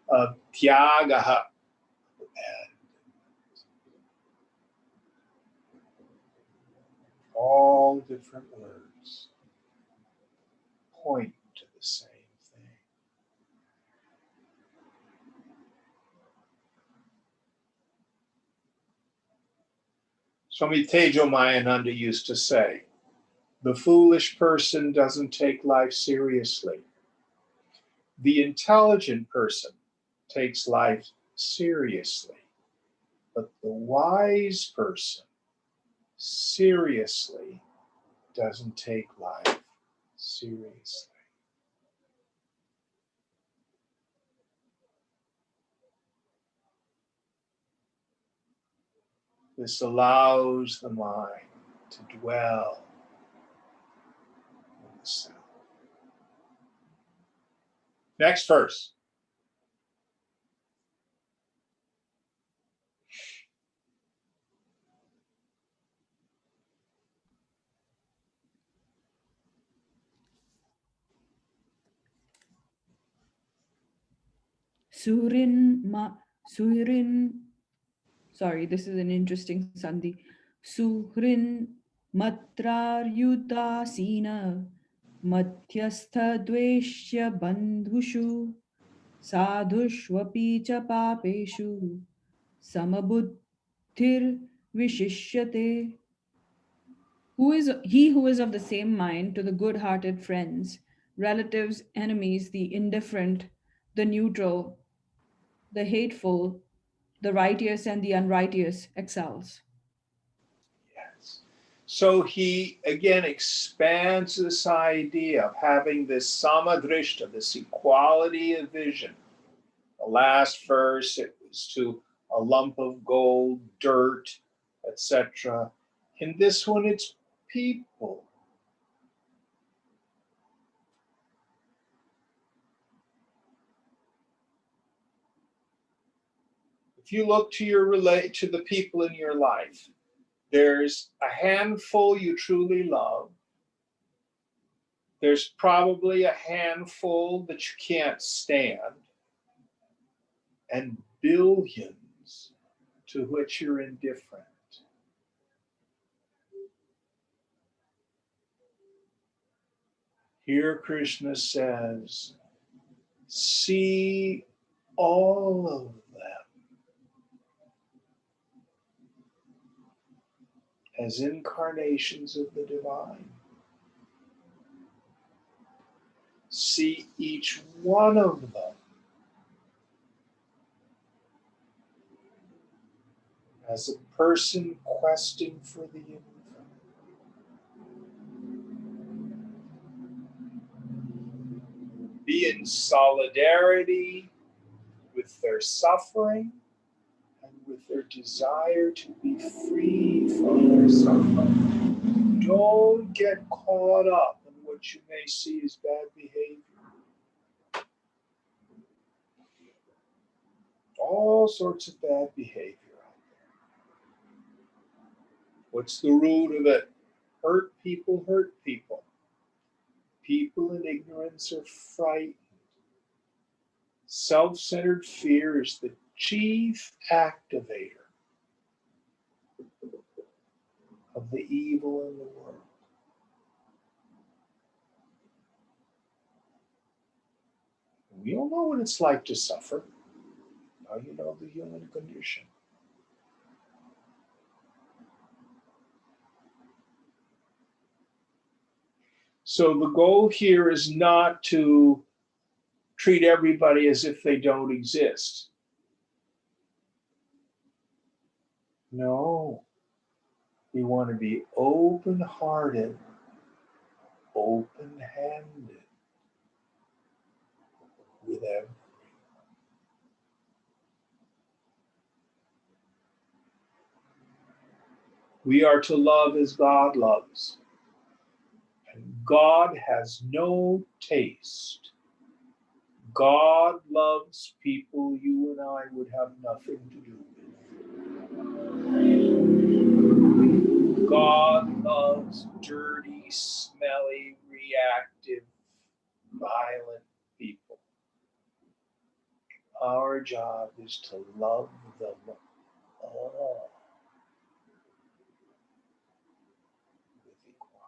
of tyagaha, and all different words point to the same thing. Swami Tejomayananda used to say, the foolish person doesn't take life seriously. The intelligent person takes life seriously, but the wise person seriously doesn't take life seriously. This allows the mind to dwell in the self. Next verse. Sorry, this is an interesting sandhi. Suhrin matraryutasina madhyastha dveshya bandhushu sadhushvapi cha papeshu samabuddhir vishishyate. Who is he who is of the same mind to the good-hearted friends, relatives, enemies, the indifferent, the neutral, the hateful, the righteous and the unrighteous excels. Yes. So he again expands this idea of having this samadrishta, this equality of vision. The last verse, it was to a lump of gold, dirt, etc. In this one, it's people. If you look to the people in your life, there's a handful you truly love. There's probably a handful that you can't stand, and billions to which you're indifferent. Here Krishna says, see all of them as incarnations of the divine. See each one of them as a person questing for the infinite. Be in solidarity with their suffering and with their desire to be free from their suffering. Don't get caught up in what you may see as bad behavior. All sorts of bad behavior out there. What's the root of it? Hurt people hurt people. People in ignorance are frightened. Self-centered fear is the chief activator of the evil in the world. We all know what it's like to suffer. Now you know the human condition. So the goal here is not to treat everybody as if they don't exist. No. We want to be open-hearted, open-handed with everyone. We are to love as God loves. And God has no taste. God loves people you and I would have nothing to do with. God loves dirty, smelly, reactive, violent people. Our job is to love them all with equality.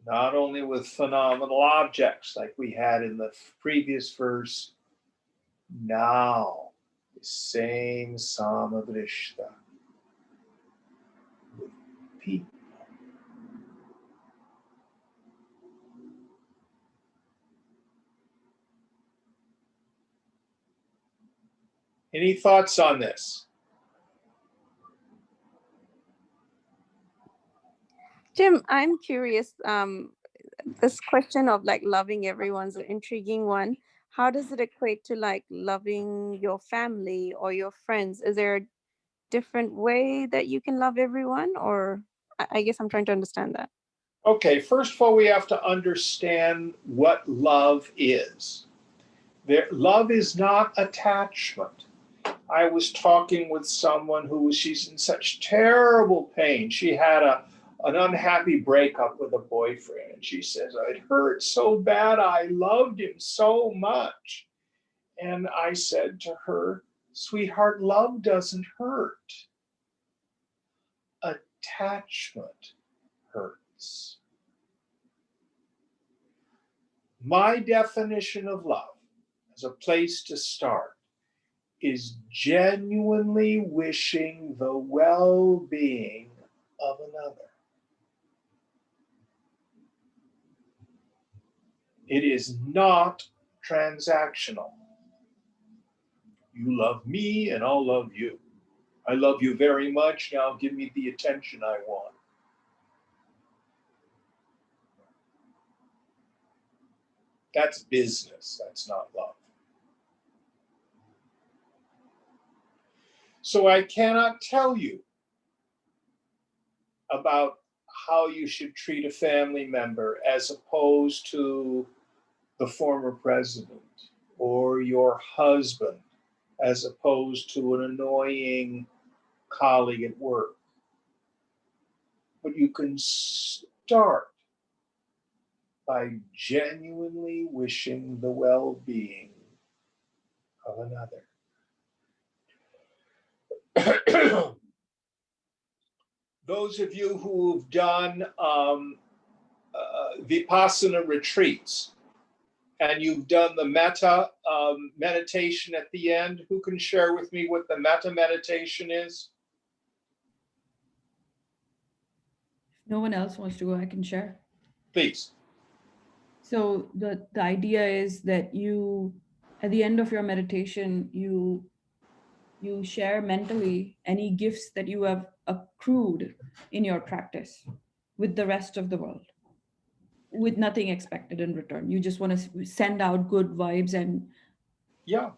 Not only with phenomenal objects like we had in the previous verse, now the same Samavrishta with people. Any thoughts on this? Jim, I'm curious. This question of like loving everyone's an intriguing one. How does it equate to like loving your family or your friends? Is there a different way that you can love everyone? Or I guess I'm trying to understand that. Okay, first of all, we have to understand what love is. Love is not attachment. I was talking with someone she's in such terrible pain. She had an unhappy breakup with a boyfriend. And she says, it hurt so bad. I loved him so much. And I said to her, sweetheart, love doesn't hurt. Attachment hurts. My definition of love, as a place to start, is genuinely wishing the well-being of another. It is not transactional. You love me and I'll love you. I love you very much, now give me the attention I want. That's business, that's not love. So I cannot tell you about how you should treat a family member as opposed to the former president or your husband as opposed to an annoying colleague at work. But you can start by genuinely wishing the well-being of another. Those of you who've done Vipassana retreats and you've done the metta meditation at the end, who can share with me what the metta meditation is? If no one else wants to go, I can share. Please. So the idea is that you, at the end of your meditation, you share mentally any gifts that you have accrued in your practice with the rest of the world, with nothing expected in return. You just want to send out good vibes and Yeah.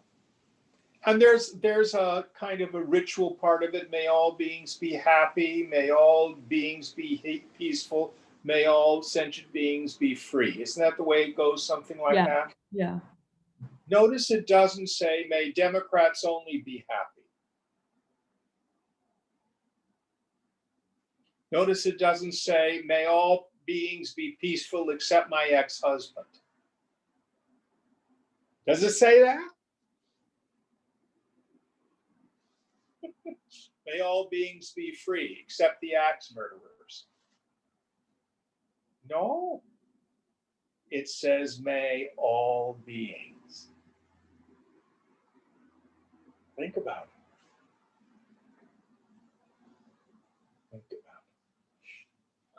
And there's a kind of a ritual part of it. May all beings be happy. May all beings be peaceful. May all sentient beings be free. Isn't that the way it goes? Something like yeah, that. yeah. Notice it doesn't say, may Democrats only be happy. Notice it doesn't say, may all beings be peaceful except my ex-husband. Does it say that? May all beings be free except the axe murderers. No. It says, may all beings. Think about it. Think about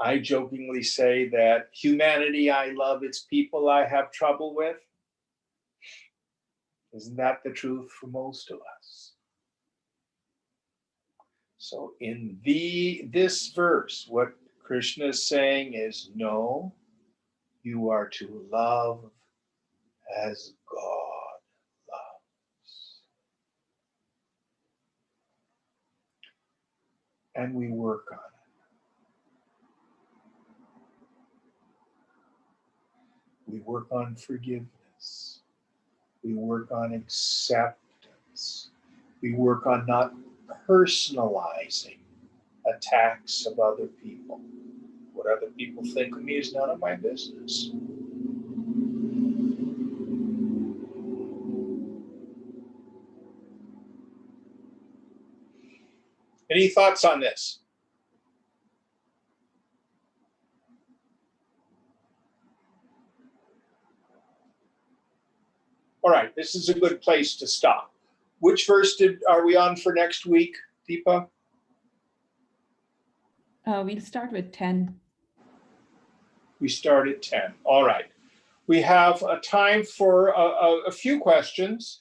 it. I jokingly say that humanity I love, its people I have trouble with. Isn't that the truth for most of us? So in this verse, what Krishna is saying is, no, you are to love as God loves. And we work on it. We work on forgiveness. We work on acceptance. We work on not personalizing attacks of other people. What other people think of me is none of my business. Any thoughts on this? All right, this is a good place to stop. Which verse are we on for next week, Deepa? We'll start with 10. We start at 10. All right. We have a time for a few questions.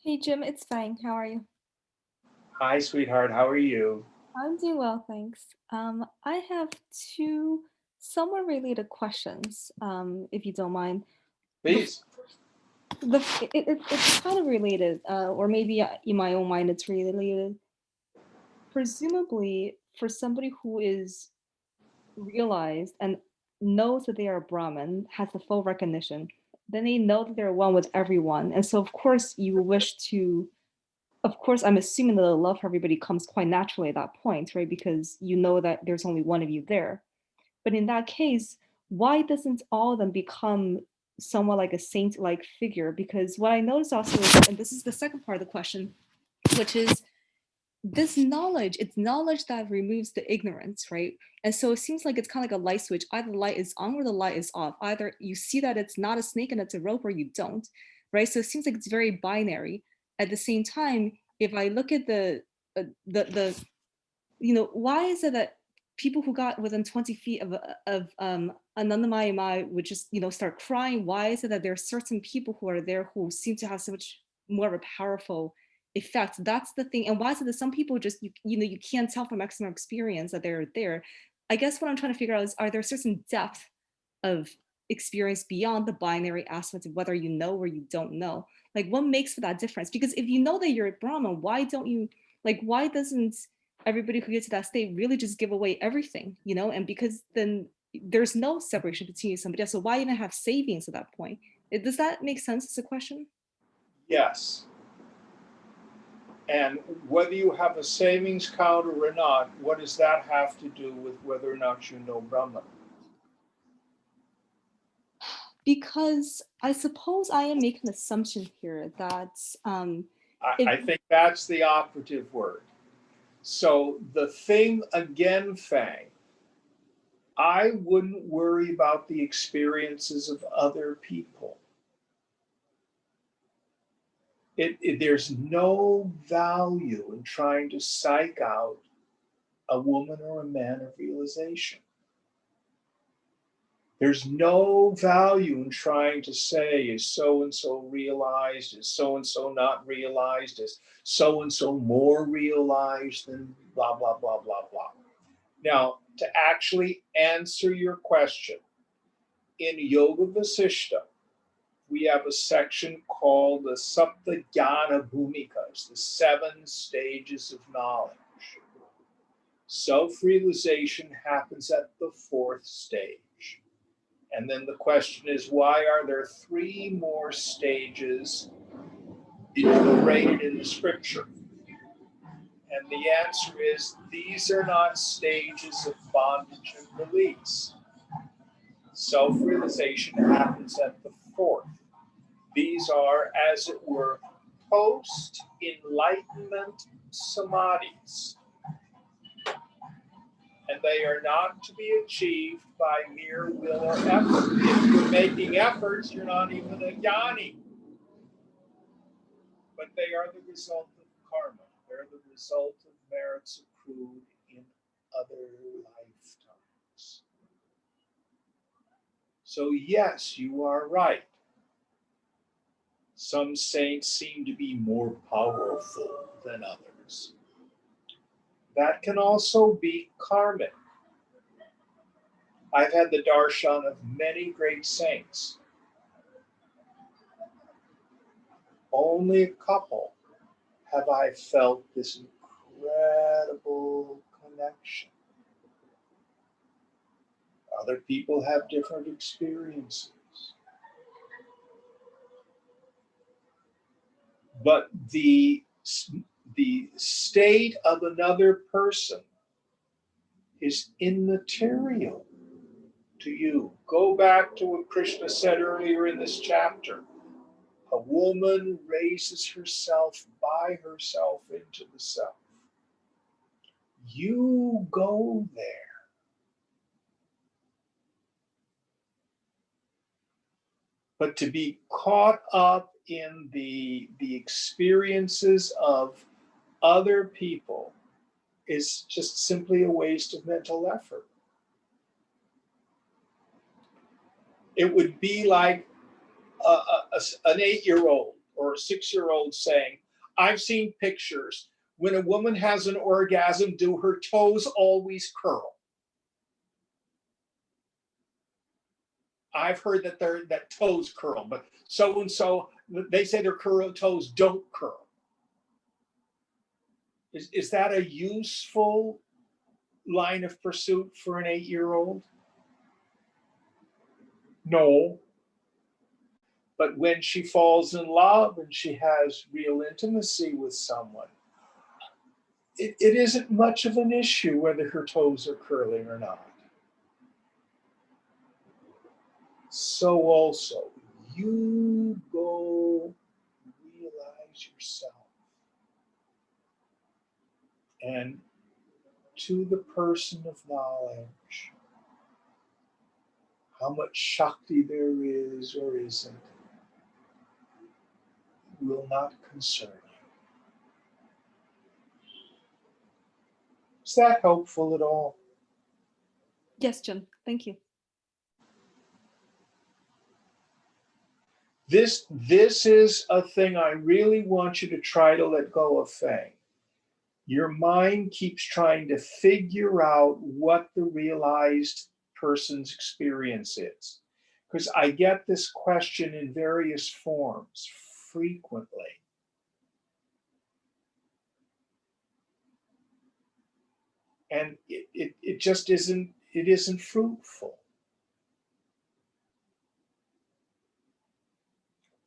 Hey Jim, it's fine. How are you? Hi, sweetheart. How are you? I'm doing well, thanks. I have two somewhat related questions, if you don't mind. Please. It's kind of related, or maybe in my own mind it's related. Presumably, for somebody who is realized and knows that they are a Brahmin, has the full recognition, then they know that they're one with everyone. And so, of course, you wish to, of course, I'm assuming that the love for everybody comes quite naturally at that point, right? Because you know that there's only one of you there. But in that case, why doesn't all of them become somewhat like a saint-like figure? Because what I noticed also is, and this is the second part of the question, which is this knowledge, it's knowledge that removes the ignorance, right? And so it seems like it's kind of like a light switch. Either the light is on or the light is off. Either you see that it's not a snake and it's a rope, or you don't, right? So it seems like it's very binary. At the same time, if I look at the why is it that people who got within 20 feet of Anandamaya would just, start crying? Why is it that there are certain people who are there who seem to have so much more of a powerful effect? That's the thing. And why is it that some people just, you can't tell from external experience that they're there? I guess what I'm trying to figure out is, are there certain depth of experience beyond the binary aspect of whether you know or you don't know? Like, what makes for that difference? Because if you know that you're a Brahman, why doesn't everybody who gets to that state really just give away everything, and because then there's no separation between you and somebody else, so why even have savings at that point? Does that make sense as a question? Yes. And whether you have a savings account or not, what does that have to do with whether or not you know Brahman? Because I suppose I am making an assumption here that I think that's the operative word. So the thing again, Fang, I wouldn't worry about the experiences of other people. There's no value in trying to psych out a woman or a man of realization. There's no value in trying to say, is so-and-so realized? Is so-and-so not realized? Is so-and-so more realized than blah, blah, blah, blah, blah. Now, to actually answer your question, in Yoga Vasishta, we have a section called the Sapta Jnana Bhumikas, the 7 stages of knowledge. Self-realization happens at the 4th stage. And then the question is, why are there 3 more stages enumerated in the scripture? And the answer is, these are not stages of bondage and release. Self-realization happens at the 4th. These are, as it were, post-enlightenment samadhis. And they are not to be achieved by mere will or effort. If you're making efforts, you're not even a jnani. But they are the result of karma. They're the result of merits accrued in other lifetimes. So yes, you are right. Some saints seem to be more powerful than others. That can also be karmic. I've had the darshan of many great saints. Only a couple have I felt this incredible connection. Other people have different experiences. But the state of another person is immaterial to you. Go back to what Krishna said earlier in this chapter. A woman raises herself by herself into the self. You go there. But to be caught up in the experiences of other people is just simply a waste of mental effort. It would be like an 8-year-old or a 6-year-old saying, I've seen pictures. When a woman has an orgasm, do her toes always curl? I've heard that toes curl, but so-and-so, they say their toes don't curl. Is that a useful line of pursuit for an 8-year-old? No. But when she falls in love and she has real intimacy with someone, it isn't much of an issue whether her toes are curling or not. So also, you go realize yourself. And to the person of knowledge, how much Shakti there is or isn't will not concern you. Is that helpful at all? Yes, Jim. Thank you. This is a thing I really want you to try to let go of, Fang. Your mind keeps trying to figure out what the realized person's experience is. Because I get this question in various forms frequently. And it just isn't fruitful.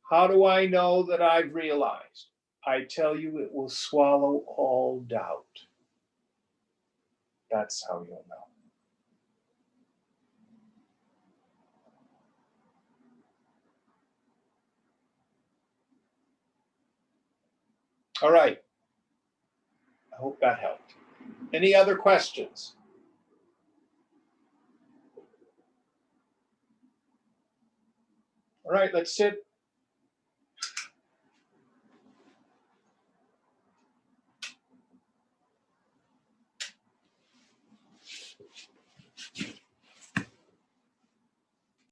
How do I know that I've realized? I tell you, it will swallow all doubt. That's how you'll know. All right. I hope that helped. Any other questions? All right, let's sit